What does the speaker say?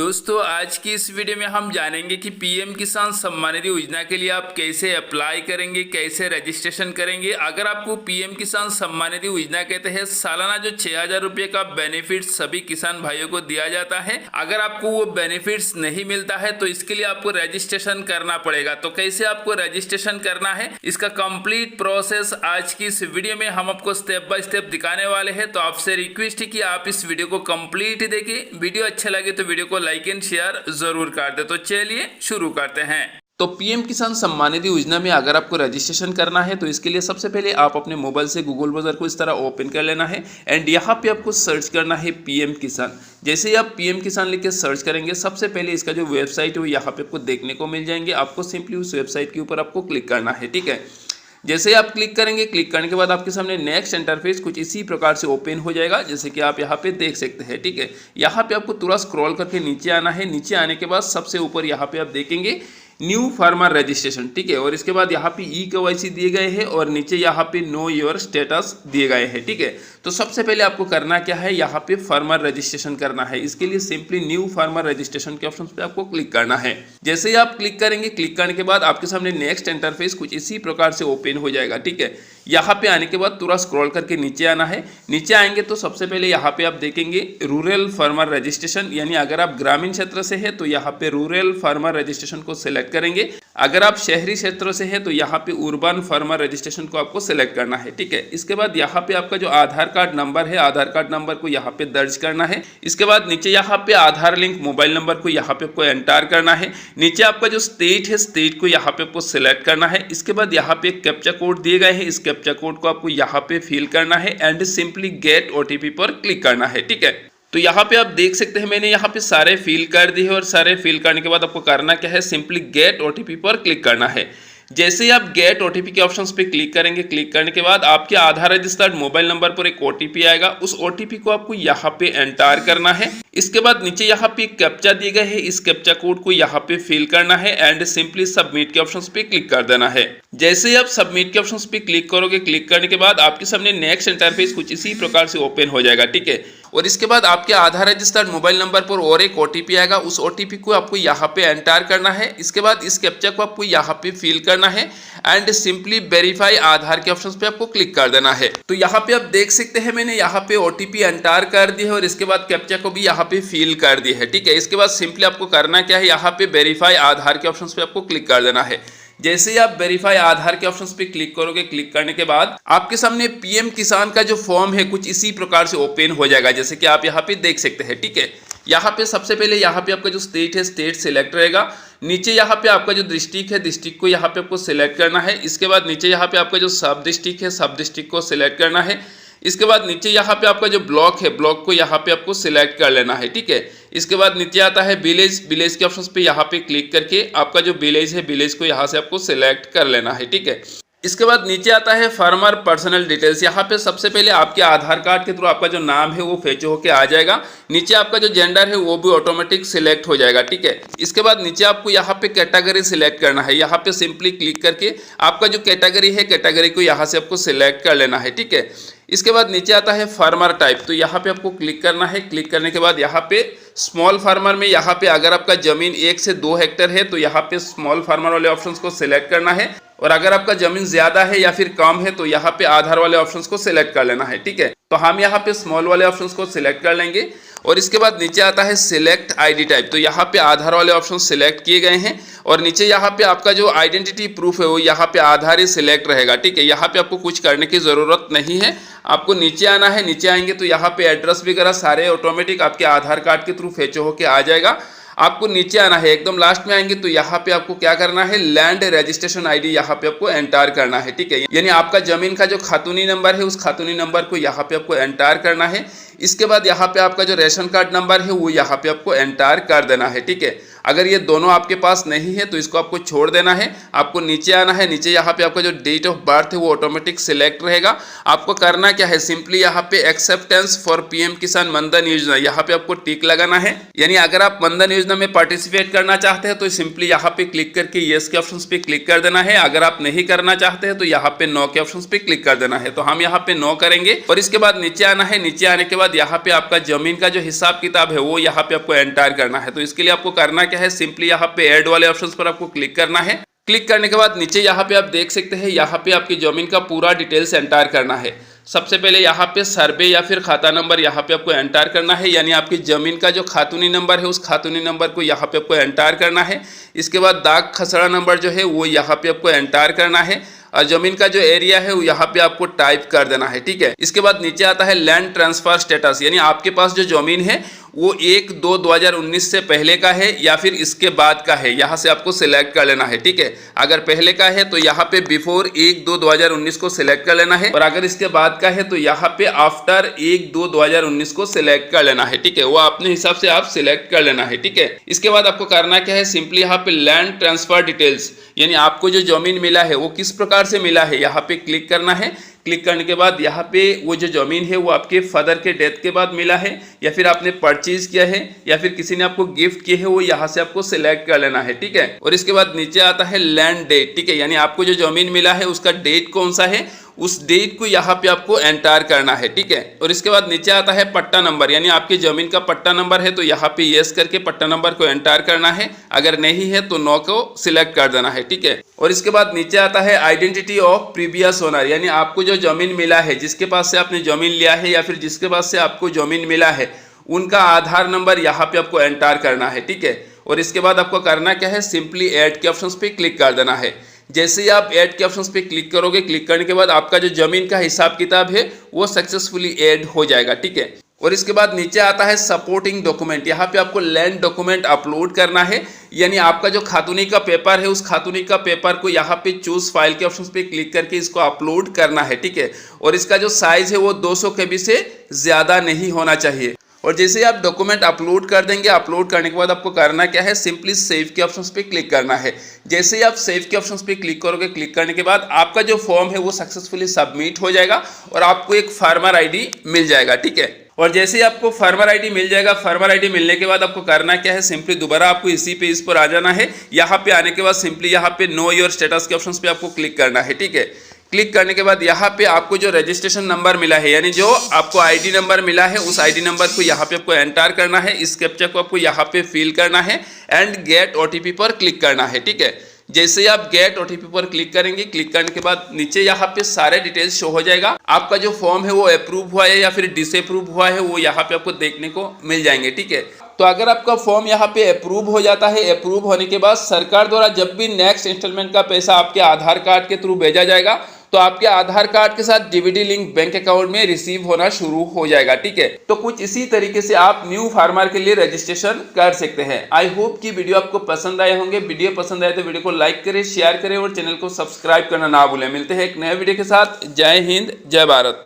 दोस्तों आज की इस वीडियो में हम जानेंगे कि पीएम किसान सम्मान निधि योजना के लिए आप कैसे अप्लाई करेंगे, कैसे रजिस्ट्रेशन करेंगे। अगर आपको पीएम किसान सम्मान निधि योजना के तहत सालाना जो 6,000 रुपये का बेनिफिट सभी किसान भाइयों को दिया जाता है, अगर आपको वो बेनिफिट्स नहीं मिलता है तो इसके लिए आपको रजिस्ट्रेशन करना पड़ेगा। तो कैसे आपको रजिस्ट्रेशन करना है, इसका कंप्लीट प्रोसेस आज की इस वीडियो में हम आपको स्टेप बाय स्टेप दिखाने वाले हैं। तो आपसे रिक्वेस्ट है कि आप इस वीडियो को कंप्लीट देखें। वीडियो अच्छा लगे तो वीडियो को लाइक एंड शेयर जरूर कर दे। तो चलिए शुरू करते हैं। तो पीएम किसान सम्मान निधि योजना में अगर आपको रजिस्ट्रेशन करना है तो इसके लिए सबसे पहले आप अपने मोबाइल से गूगल ब्राउज़र को इस तरह ओपन कर लेना है एंड यहाँ पे आपको सर्च करना है पीएम किसान। जैसे ही आप पीएम किसान लिख के सर्च करेंगे, सबसे पहले इसका जो वेबसाइट है वो यहाँ पे आपको देखने को मिल जाएंगे। आपको सिंपली उस वेबसाइट के ऊपर आपको क्लिक करना है, ठीक है। जैसे ही आप क्लिक करेंगे, क्लिक करने के बाद आपके सामने नेक्स्ट इंटरफेस कुछ इसी प्रकार से ओपन हो जाएगा, जैसे कि आप यहाँ पे देख सकते हैं, ठीक है। यहाँ पे आपको थोड़ा स्क्रॉल करके नीचे आना है। नीचे आने के बाद सबसे ऊपर यहाँ पे आप देखेंगे न्यू फार्मर रजिस्ट्रेशन, ठीक है। और इसके बाद यहाँ पे eKYC दिए गए हैं और नीचे यहाँ पे नो योर स्टेटस दिए गए हैं, ठीक है। तो सबसे पहले आपको करना क्या है, यहाँ पे फार्मर रजिस्ट्रेशन करना है। इसके लिए सिंपली न्यू फार्मर रजिस्ट्रेशन के ऑप्शन पे आपको क्लिक करना है। जैसे ही आप क्लिक करेंगे, क्लिक करने के बाद आपके सामने नेक्स्ट इंटरफेस कुछ इसी प्रकार से ओपन हो जाएगा, ठीक है। यहाँ पे आने के बाद पूरा स्क्रॉल करके नीचे आना है। नीचे आएंगे तो सबसे पहले यहाँ पे आप देखेंगे रूरल फार्मर रजिस्ट्रेशन, यानी अगर आप ग्रामीण क्षेत्र से है तो यहाँ पे रूरल फार्मर रजिस्ट्रेशन को सिलेक्ट करेंगे। अगर आप शहरी क्षेत्रों से है तो यहाँ पे अर्बन फार्मर रजिस्ट्रेशन को आपको सिलेक्ट करना है, ठीक है। इसके बाद यहाँ पे आपका जो आधार कार्ड नंबर है, आधार कार्ड नंबर को यहाँ पे दर्ज करना है। इसके बाद नीचे यहाँ पे आधार लिंक मोबाइल नंबर को यहाँ पे आपको एंटर करना है। नीचे आपका जो स्टेट है, स्टेट को यहाँ पे आपको सिलेक्ट करना है। इसके बाद यहाँ पे एक कैप्चा कोड दिए गए हैं, इस कैप्चा कोड को आपको यहाँ पे फिल करना है एंड सिंपली गेट ओटीपी पर क्लिक करना है, ठीक है। तो यहाँ पे आप देख सकते हैं मैंने यहाँ पे सारे फिल कर दिए और सारे फिल करने के बाद आपको करना क्या है, सिंपली गेट ओटीपी पर क्लिक करना है। जैसे ही आप गेट ओटीपी के ऑप्शंस पे क्लिक करेंगे, क्लिक करने के बाद आपके आधार रजिस्टर्ड मोबाइल नंबर पर एक ओटीपी आएगा। उस ओटीपी को आपको यहाँ पे एंटर करना है। इसके बाद नीचे यहाँ पे कैप्चा दिए गए हैं, इस कैप्चा कोड को यहाँ पे फिल करना है एंड सिंपली सबमिट के ऑप्शंस पे क्लिक कर देना है। जैसे ही आप सबमिट के ऑप्शंस पे क्लिक करोगे, क्लिक करने के बाद आपके सामने नेक्स्ट इंटरफेस कुछ इसी प्रकार से ओपन हो जाएगा, ठीक है। और इसके बाद आपके आधार रजिस्टर्ड मोबाइल नंबर पर और एक ओटीपी आएगा। उस ओटीपी को आपको यहाँ पे एंटर करना है। इसके बाद इस कैप्चा को आपको यहाँ पे फिल करना है एंड सिंपली वेरीफाई आधार के ऑप्शंस पे आपको क्लिक कर देना है। तो यहाँ पे आप देख सकते हैं मैंने यहाँ पे ओटीपी एंटर कर दी है और इसके बाद कैप्चा को भी यहाँ पे फिल कर दी है, ठीक है। इसके बाद सिंपली आपको करना क्या है, यहाँ पे वेरीफाई आधार के ऑप्शंस पे आपको क्लिक कर देना है। जैसे ही आप वेरीफाई आधार के ऑप्शंस पे क्लिक करोगे, क्लिक करने के बाद आपके सामने पीएम किसान का जो फॉर्म है कुछ इसी प्रकार से ओपन हो जाएगा, जैसे कि आप यहाँ पे देख सकते हैं, ठीक है। यहाँ पे सबसे पहले यहाँ पे आपका जो स्टेट है, स्टेट सिलेक्ट रहेगा। नीचे यहाँ पे आपका जो डिस्ट्रिक्ट है, डिस्ट्रिक्ट को यहाँ पे आपको सिलेक्ट करना है। इसके बाद नीचे यहाँ पे आपका जो सब डिस्ट्रिक्ट है, सब डिस्ट्रिक्ट को सिलेक्ट करना है। इसके बाद नीचे यहाँ पे आपका जो ब्लॉक है, ब्लॉक को यहाँ पे आपको सिलेक्ट कर लेना है, ठीक है। इसके बाद नीचे आता है विलेज, विलेज के ऑप्शंस पे यहाँ पे क्लिक करके आपका जो विलेज है, विलेज को यहाँ से आपको सिलेक्ट कर लेना है, ठीक है। इसके बाद नीचे आता है फार्मर पर्सनल डिटेल्स। यहाँ पे सबसे पहले आपके आधार कार्ड के थ्रू आपका जो नाम है वो फेच होके आ जाएगा। नीचे आपका जो जेंडर है वो भी ऑटोमेटिक सिलेक्ट हो जाएगा, ठीक है। इसके बाद नीचे आपको यहाँ पे कैटेगरी सिलेक्ट करना है। यहाँ पे सिंपली क्लिक करके आपका जो कैटेगरी है, कैटेगरी को यहाँ से आपको सिलेक्ट कर लेना है, ठीक है। इसके बाद नीचे आता है फार्मर टाइप, तो यहाँ पे आपको क्लिक करना है। क्लिक करने के बाद यहाँ पे स्मॉल फार्मर में यहाँ पे अगर आपका जमीन 1 से 2 हेक्टेयर है तो यहाँ पे स्मॉल फार्मर वाले ऑप्शंस को सिलेक्ट करना है। और अगर आपका जमीन ज्यादा है या फिर कम है तो यहाँ पे आधार वाले ऑप्शंस को सिलेक्ट कर लेना है, ठीक है। तो हम यहाँ पे स्मॉल वाले ऑप्शंस को सिलेक्ट कर लेंगे। और इसके बाद नीचे आता है सिलेक्ट आईडी टाइप, तो यहाँ पे आधार वाले ऑप्शन सिलेक्ट किए गए हैं। और नीचे यहाँ पे आपका जो आइडेंटिटी प्रूफ है वो यहाँ पे आधार ही सिलेक्ट रहेगा, ठीक है। यहाँ पे आपको कुछ करने की ज़रूरत नहीं है, आपको नीचे आना है। नीचे आएंगे तो यहाँ पे एड्रेस वगैरह सारे ऑटोमेटिक आपके आधार कार्ड के थ्रू फेच होके आ जाएगा। आपको नीचे आना है, एकदम लास्ट में आएंगे तो यहाँ पे आपको क्या करना है, लैंड रजिस्ट्रेशन आईडी यहाँ पे आपको एंटर करना है, ठीक है। यानी आपका जमीन का जो खातूनी नंबर है, उस खातूनी नंबर को यहाँ पे आपको एंटर करना है। इसके बाद यहाँ पे आपका जो रेशन कार्ड नंबर है वो यहाँ पे आपको एंटर कर देना है, ठीक है। अगर ये दोनों आपके पास नहीं है तो इसको आपको छोड़ देना है। आपको नीचे आना है, नीचे यहाँ पे आपका जो डेट ऑफ बर्थ है वो ऑटोमेटिक सिलेक्ट रहेगा। आपको करना क्या है, सिंपली यहाँ पे एक्सेप्टेंस फॉर पीएम किसान मनधन योजना, यहाँ पे आपको टिक लगाना है। यानी अगर आप मनधन योजना में पार्टिसिपेट करना चाहते हैं तो सिंपली यहाँ पे क्लिक करके यस के ऑप्शन पे क्लिक कर देना है। अगर आप नहीं करना चाहते हैं तो यहाँ पे नो के ऑप्शन पे क्लिक कर देना है। तो हम यहाँ पे नो करेंगे और इसके बाद नीचे आना है। नीचे आने के बाद यहाँ पे आपका जमीन का जो हिसाब किताब है वो यहाँ पे आपको एंटर करना है। तो इसके लिए आपको करना क्या है, सिंपली यहाँ पे ऐड वाले ऑप्शंस पर आपको क्लिक करना है। क्लिक करने के बाद नीचे यहाँ पे आप देख सकते हैं, यहाँ पे आपकी जमीन का पूरा डिटेल्स एंटर करना है। सबसे पहले यहाँ पे सर्वे या फिर खाता नंबर यहाँ पे आपको एंटर करना है, यानी आपकी जमीन का जो खातूनी नंबर है उस खातूनी नंबर को यहाँ पे आपको एंटर करना है। इसके बाद दाग खसरा नंबर जो है वो यहाँ पे आपको एंटर करना है और जमीन का जो एरिया है वो यहाँ पे आपको टाइप कर देना है, ठीक है। इसके बाद नीचे आता है लैंड ट्रांसफर स्टेटस, यानी आपके पास जो जमीन है वो 1/2/2019 से पहले का है या फिर इसके बाद का है, यहाँ से आपको सिलेक्ट कर लेना है, ठीक है। अगर पहले का है तो यहाँ पे बिफोर 1/2/2019 को सिलेक्ट कर लेना है और अगर इसके बाद का है तो यहाँ पे आफ्टर 1/2/2019 को सिलेक्ट कर लेना है, ठीक है। वो अपने हिसाब से आप सिलेक्ट कर लेना है, ठीक है। इसके बाद आपको करना क्या है, सिंपली यहाँ पे लैंड ट्रांसफर डिटेल्स, यानी आपको जो जमीन मिला है वो किस प्रकार से मिला है यहाँ पे क्लिक करना है। क्लिक करने के बाद यहाँ पे वो जो जमीन है वो आपके फादर के डेथ के बाद मिला है या फिर आपने परचेज किया है या फिर किसी ने आपको गिफ्ट किए है, वो यहाँ से आपको सिलेक्ट कर लेना है, ठीक है। और इसके बाद नीचे आता है लैंड डेट, ठीक है, यानी आपको जो जमीन मिला है उसका डेट कौन सा है उस डेट को यहाँ पे आपको एंटर करना है, ठीक है। और इसके बाद नीचे आता है पट्टा नंबर, यानी आपकी जमीन का पट्टा नंबर है तो यहाँ पे यस करके पट्टा नंबर को एंटर करना है। अगर नहीं है तो नो को सिलेक्ट कर देना है, ठीक है। और इसके बाद नीचे आता है आइडेंटिटी ऑफ प्रीवियस ओनर, यानी आपको जो जमीन मिला है, जिसके पास से आपने जमीन लिया है या फिर जिसके पास से आपको जमीन मिला है, उनका आधार नंबर यहाँ पे आपको एंटर करना है, ठीक है। और इसके बाद आपको करना क्या है, सिंपली ऐड के ऑप्शन पे क्लिक कर देना है। जैसे ही आप ऐड के ऑप्शन पे क्लिक करोगे, क्लिक करने के बाद आपका जो जमीन का हिसाब किताब है वो सक्सेसफुली ऐड हो जाएगा, ठीक है। और इसके बाद नीचे आता है सपोर्टिंग डॉक्यूमेंट, यहाँ पे आपको लैंड डॉक्यूमेंट अपलोड करना है, यानी आपका जो खातूनी का पेपर है उस खातूनी का पेपर को यहाँ पे चूज फाइल के ऑप्शन पे क्लिक करके इसको अपलोड करना है, ठीक है। और इसका जो साइज है वो 200 KB से ज़्यादा नहीं होना चाहिए। और जैसे ही आप डॉक्यूमेंट अपलोड कर देंगे, अपलोड करने के बाद आपको करना क्या है, सिंपली सेव के ऑप्शंस पे क्लिक करना है। जैसे ही आप सेव के ऑप्शंस पे क्लिक करोगे, क्लिक करने के बाद आपका जो फॉर्म है वो सक्सेसफुली सबमिट हो जाएगा और आपको एक फार्मर आईडी मिल जाएगा, ठीक है। और जैसे ही आपको फार्मर आईडी मिल जाएगा, फार्मर आईडी मिलने के बाद आपको करना क्या है, सिंपली दोबारा आपको इसी पेज पर आ जाना है। यहाँ पे आने के बाद सिंपली यहाँ पे नो योर स्टेटस के ऑप्शंस पे आपको क्लिक करना है, ठीक है। क्लिक करने के बाद यहाँ पे आपको जो रजिस्ट्रेशन नंबर मिला है, यानी जो आपको आईडी नंबर मिला है, उस आईडी नंबर को यहाँ पे आपको एंटर करना है। इस कैप्चा को आपको यहाँ पे फिल करना है एंड गेट OTP पर क्लिक करना है, ठीक है। जैसे ही आप गेट OTP पर क्लिक करेंगे, क्लिक करने के बाद नीचे यहाँ पे सारे डिटेल्स शो हो जाएगा। आपका जो फॉर्म है वो अप्रूव हुआ है या फिर डिसअप्रूव हुआ है वो यहाँ पे आपको देखने को मिल जाएंगे, ठीक है। तो अगर आपका फॉर्म यहाँ पे अप्रूव हो जाता है, अप्रूव होने के बाद सरकार द्वारा जब भी नेक्स्ट इंस्टॉलमेंट का पैसा आपके आधार कार्ड के थ्रू भेजा जाएगा तो आपके आधार कार्ड के साथ डीबीटी लिंक बैंक अकाउंट में रिसीव होना शुरू हो जाएगा, ठीक है। तो कुछ इसी तरीके से आप न्यू फार्मर के लिए रजिस्ट्रेशन कर सकते हैं। आई होप कि वीडियो आपको पसंद आए होंगे। वीडियो पसंद आए तो वीडियो को लाइक करें, शेयर करें और चैनल को सब्सक्राइब करना ना भूलें। मिलते हैं एक नए वीडियो के साथ। जय हिंद, जय भारत।